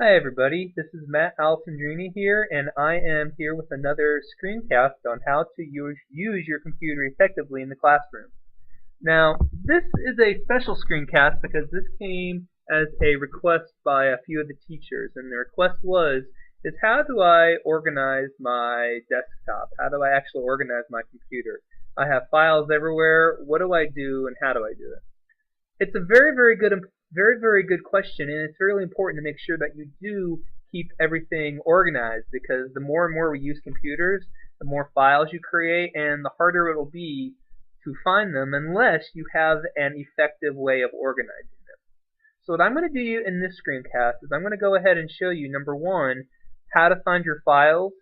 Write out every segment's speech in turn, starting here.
Hi everybody, this is Matt Alessandrini here, and I am here with another screencast on how to use your computer effectively in the classroom. Now, this is a special screencast because this came as a request by a few of the teachers, and the request is how do I organize my desktop? How do I actually organize my computer? I have files everywhere. What do I do, and how do I do it? It's a very good question, and it's really important to make sure that you do keep everything organized because the more and more we use computers, the more files you create, and the harder it'll be to find them unless you have an effective way of organizing them. So what I'm going to do in this screencast is I'm going to go ahead and show you, number one, how to find your files,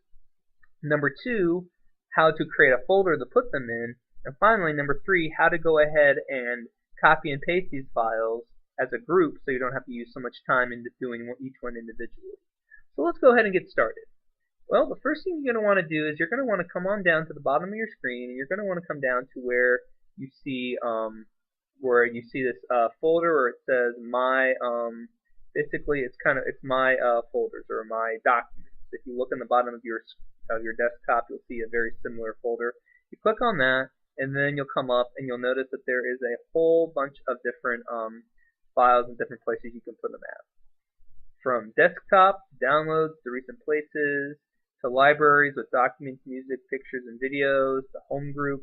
number two, how to create a folder to put them in, and finally, number three, how to go ahead and copy and paste these files as a group so you don't have to use so much time into doing each one individually. So let's go ahead and get started. Well, the first thing you're going to want to do is you're going to want to come on down to the bottom of your screen, and you're going to want to come down to where you see this folder where it says my basically it's my folders or my documents. If you look in the bottom of your desktop, you'll see a very similar folder. You click on that, and then you'll come up and you'll notice that there is a whole bunch of different files and different places you can put them at. From desktop, to downloads, to recent places, to libraries with documents, music, pictures, and videos, to home group,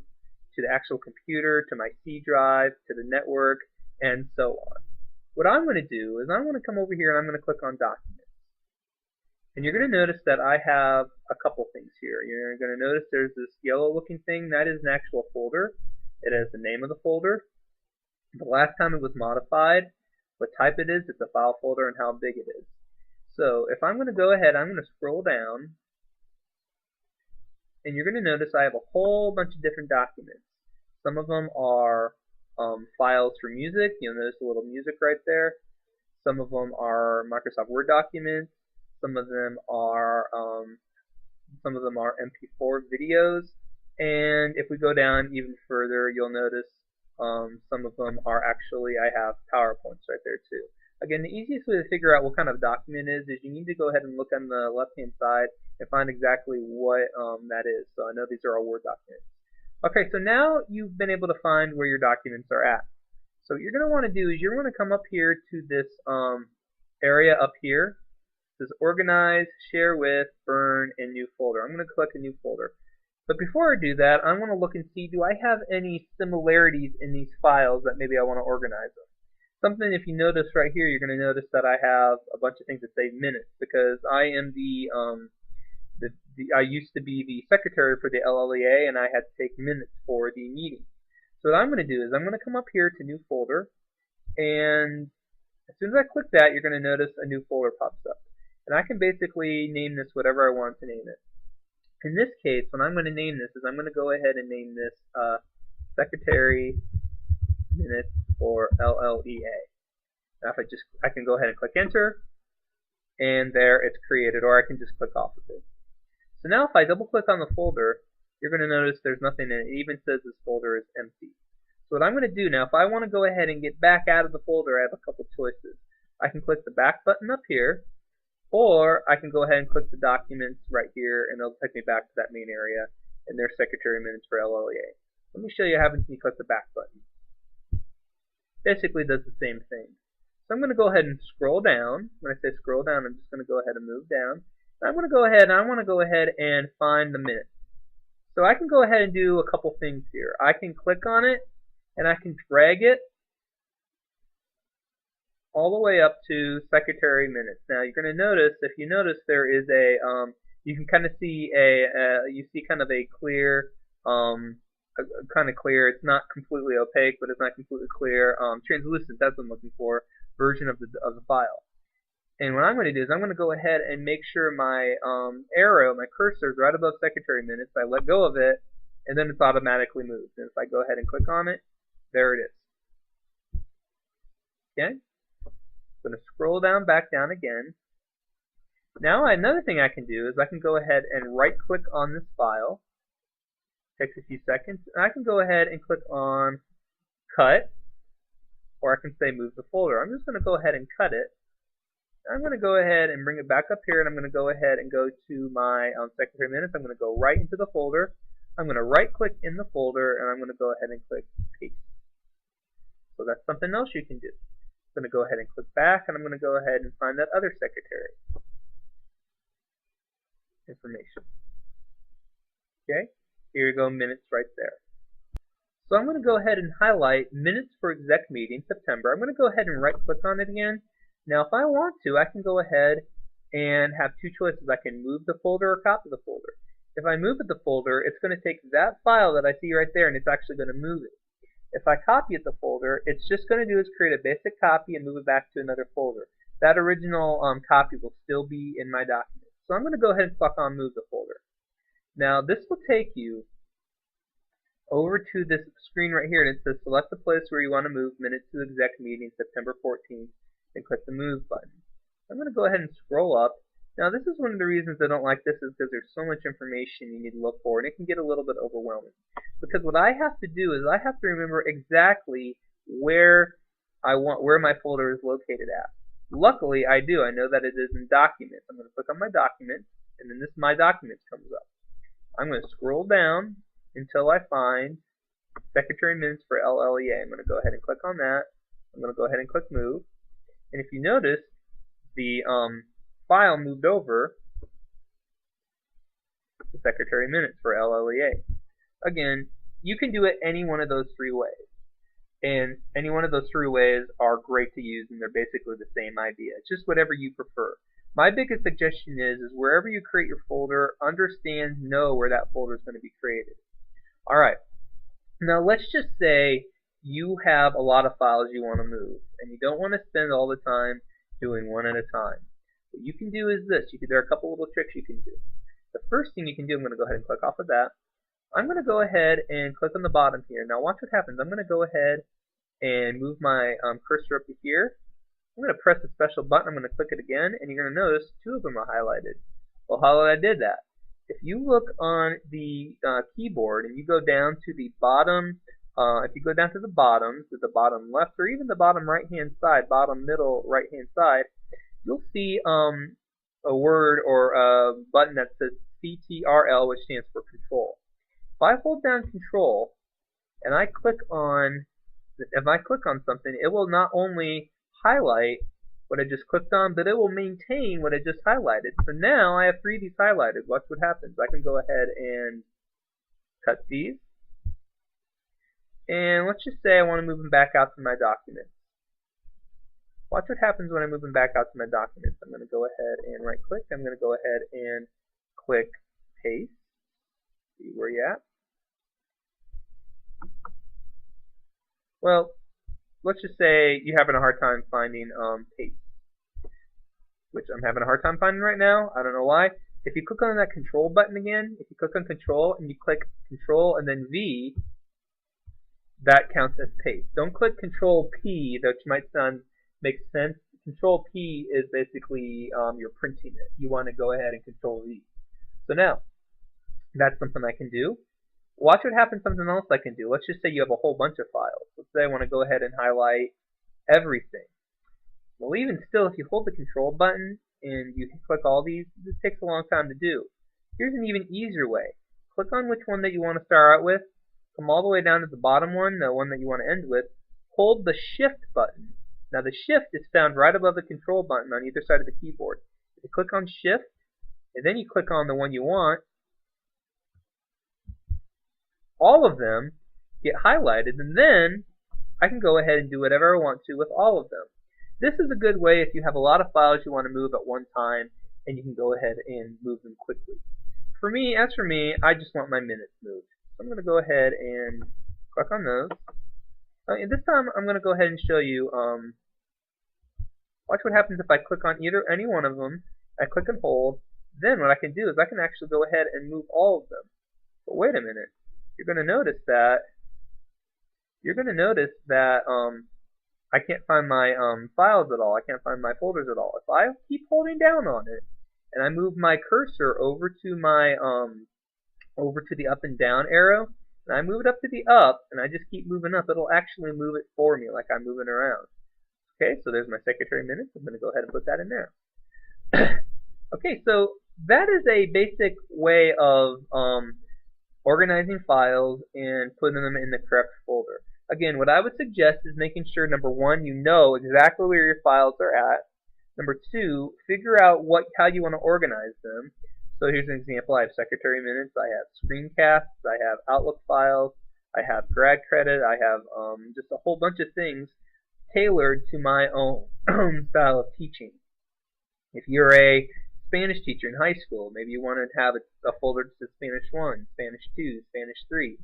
to the actual computer, to my C drive, to the network, and so on. What I'm going to do is I'm going to come over here and I'm going to click on Documents. And you're going to notice that I have a couple things here. You're going to notice there's this yellow looking thing. That is an actual folder. It has the name of the folder, the last time it was modified, what type it is, it's a file folder, and how big it is. So if I'm going to go ahead, I'm going to scroll down, and you're going to notice I have a whole bunch of different documents. Some of them are files for music. You'll notice a little music right there. Some of them are Microsoft Word documents. Some of them are MP4 videos, and if we go down even further, you'll notice some of them are actually I have PowerPoints right there too. Again, the easiest way to figure out what kind of document it is you need to go ahead and look on the left-hand side and find exactly what that is. So I know these are all Word documents. Okay, so now you've been able to find where your documents are at. So what you're going to want to do is you're going to come up here to this area up here. It says Organize, Share With, Burn, and New Folder. I'm going to click a new folder. But before I do that, I want to look and see, do I have any similarities in these files that maybe I want to organize them? Something, if you notice right here, you're going to notice that I have a bunch of things that say minutes because I am I used to be the secretary for the LLEA, and I had to take minutes for the meeting. So what I'm going to do is I'm going to come up here to New Folder, and as soon as I click that, you're going to notice a new folder pops up. And I can basically name this whatever I want to name it. In this case, what I'm going to name this is I'm going to go ahead and name this Secretary Minutes for LLEA. Now if I can go ahead and click Enter, and there it's created, or I can just click off of it. So now if I double click on the folder, you're going to notice there's nothing in it. It even says this folder is empty. So what I'm going to do now, if I want to go ahead and get back out of the folder, I have a couple choices. I can click the back button up here, or I can go ahead and click the documents right here, and it'll take me back to that main area, and there's Secretary Minutes for LLEA. Let me show you how happens when you click the back button. Basically does the same thing. So I'm going to go ahead and scroll down. When I say scroll down, I'm just going to go ahead and move down. And I'm going to go ahead and I want to go ahead and find the minutes. So I can go ahead and do a couple things here. I can click on it, and I can drag it all the way up to Secretary Minutes. Now you're going to notice, if you notice, there is a you can kind of see kind of a clear it's not completely opaque, but it's not completely clear, translucent, that's what I'm looking for, version of the file. And what I'm going to do is I'm going to go ahead and make sure my arrow, my cursor is right above Secretary Minutes. I let go of it, and then it's automatically moved. And if I go ahead and click on it, there it is. Okay? I'm going to scroll back down again. Now another thing I can do is I can go ahead and right click on this file. It takes a few seconds. And I can go ahead and click on Cut, or I can say Move the Folder. I'm just going to go ahead and cut it. I'm going to go ahead and bring it back up here, and I'm going to go ahead and go to my secretary minutes. I'm going to go right into the folder. I'm going to right click in the folder, and I'm going to go ahead and click paste. So that's something else you can do. I'm going to go ahead and click back, and I'm going to go ahead and find that other secretary information. Okay, here you go, minutes right there. So I'm going to go ahead and highlight minutes for exec meeting September. I'm going to go ahead and right click on it again. Now if I want to, I can go ahead and have two choices. I can move the folder or copy the folder. If I move the folder, it's going to take that file that I see right there and it's actually going to move it. If I copy the folder, it's just going to do is create a basic copy and move it back to another folder. That original copy will still be in my document. So I'm going to go ahead and click on move the folder. Now this will take you over to this screen right here, and it says select the place where you want to move minutes to exec meeting September 14th and click the move button. I'm going to go ahead and scroll up. Now this is one of the reasons I don't like this is because there's so much information you need to look for and it can get a little bit overwhelming. Because what I have to do is I have to remember exactly where my folder is located at. Luckily I do. I know that it is in Documents. I'm going to click on my Documents and then this My Documents comes up. I'm going to scroll down until I find Secretary Minutes for LLEA. I'm going to go ahead and click on that. I'm going to go ahead and click Move. And if you notice, the file moved over to Secretary Minutes for LLEA. Again, you can do it any one of those three ways. And any one of those three ways are great to use, and they're basically the same idea. It's just whatever you prefer. My biggest suggestion is wherever you create your folder, know where that folder is going to be created. Alright, now let's just say you have a lot of files you want to move, and you don't want to spend all the time doing one at a time. What you can do is this. There are a couple little tricks you can do. The first thing you can do, I'm going to go ahead and click off of that. I'm going to go ahead and click on the bottom here. Now watch what happens. I'm going to go ahead and move my cursor up to here. I'm going to press a special button. I'm going to click it again, and you're going to notice two of them are highlighted. Well, how did I did that? If you look on the keyboard and you go down to the bottom, if you go down to the bottom left or even the bottom right hand side, bottom middle right hand side, you'll see a word or a button that says CTRL, which stands for Control. If I hold down Control and I click on, something, it will not only highlight what I just clicked on, but it will maintain what I just highlighted. So now I have three of these highlighted. Watch what happens. I can go ahead and cut these. And let's just say I want to move them back out to my documents. Watch what happens when I move them back out to my documents. I'm going to go ahead and right click. I'm going to go ahead and click paste. See where you're at. Well, let's just say you're having a hard time finding paste, which I'm having a hard time finding right now. I don't know why. If you click on that Control button again, if you click on Control and you click Control and then V, that counts as paste. Don't click Control P, which might make sense. Control P is basically you're printing it. You want to go ahead and Control V. So now, that's something I can do. Watch what happens, something else I can do. Let's just say you have a whole bunch of files. Let's say I want to go ahead and highlight everything. Well, even still, if you hold the Control button and you click all these, this takes a long time to do. Here's an even easier way. Click on which one that you want to start out with. Come all the way down to the bottom one, the one that you want to end with. Hold the Shift button. Now the Shift is found right above the Control button on either side of the keyboard. If you click on Shift, and then you click on the one you want, all of them get highlighted, and then I can go ahead and do whatever I want to with all of them. This is a good way if you have a lot of files you want to move at one time, and you can go ahead and move them quickly. As for me, I just want my minutes moved. So I'm going to go ahead and click on those. And this time I'm going to go ahead and show you, watch what happens if I click on any one of them, I click and hold, then what I can do is I can actually go ahead and move all of them. But wait a minute. You're going to notice that I can't find my files at all. I can't find my folders at all. If I keep holding down on it and I move my cursor over to my the up and down arrow, and I move it up to the up, and I just keep moving up, it'll actually move it for me like I'm moving around. Okay, so there's my secretary minutes. I'm going to go ahead and put that in there. Okay, so that is a basic way of organizing files and putting them in the correct folder. Again, what I would suggest is making sure, number one, you know exactly where your files are at. Number two, figure out how you want to organize them. So here's an example. I have secretary minutes, I have screencasts, I have Outlook files, I have grad credit, I have just a whole bunch of things tailored to my own style of teaching. If you're a Spanish teacher in high school, maybe you want to have a folder that says Spanish 1, Spanish 2, Spanish 3.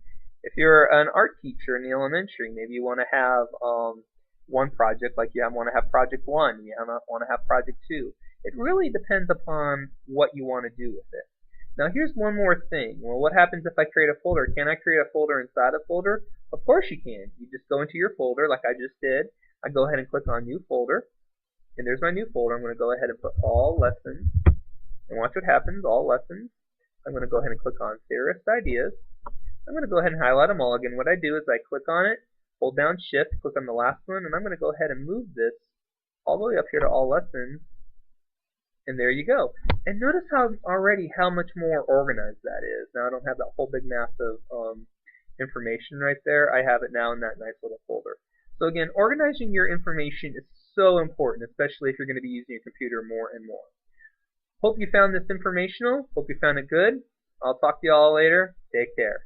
If you're an art teacher in the elementary, maybe you want to have one project, like you want to have project 1, you want to have project 2. It really depends upon what you want to do with it. Now here's one more thing. Well, what happens if I create a folder? Can I create a folder inside a folder? Of course you can. You just go into your folder like I just did. I go ahead and click on New Folder. And there's my new folder. I'm going to go ahead and put All Lessons. And watch what happens, All Lessons. I'm going to go ahead and click on Theorist Ideas. I'm going to go ahead and highlight them all. Again, what I do is I click on it, hold down Shift, click on the last one, and I'm going to go ahead and move this all the way up here to All Lessons. And there you go. And notice how much more organized that is. Now I don't have that whole big mass of information right there. I have it now in that nice little folder. So again, organizing your information is so important, especially if you're going to be using your computer more and more. Hope you found this informational. Hope you found it good. I'll talk to you all later. Take care.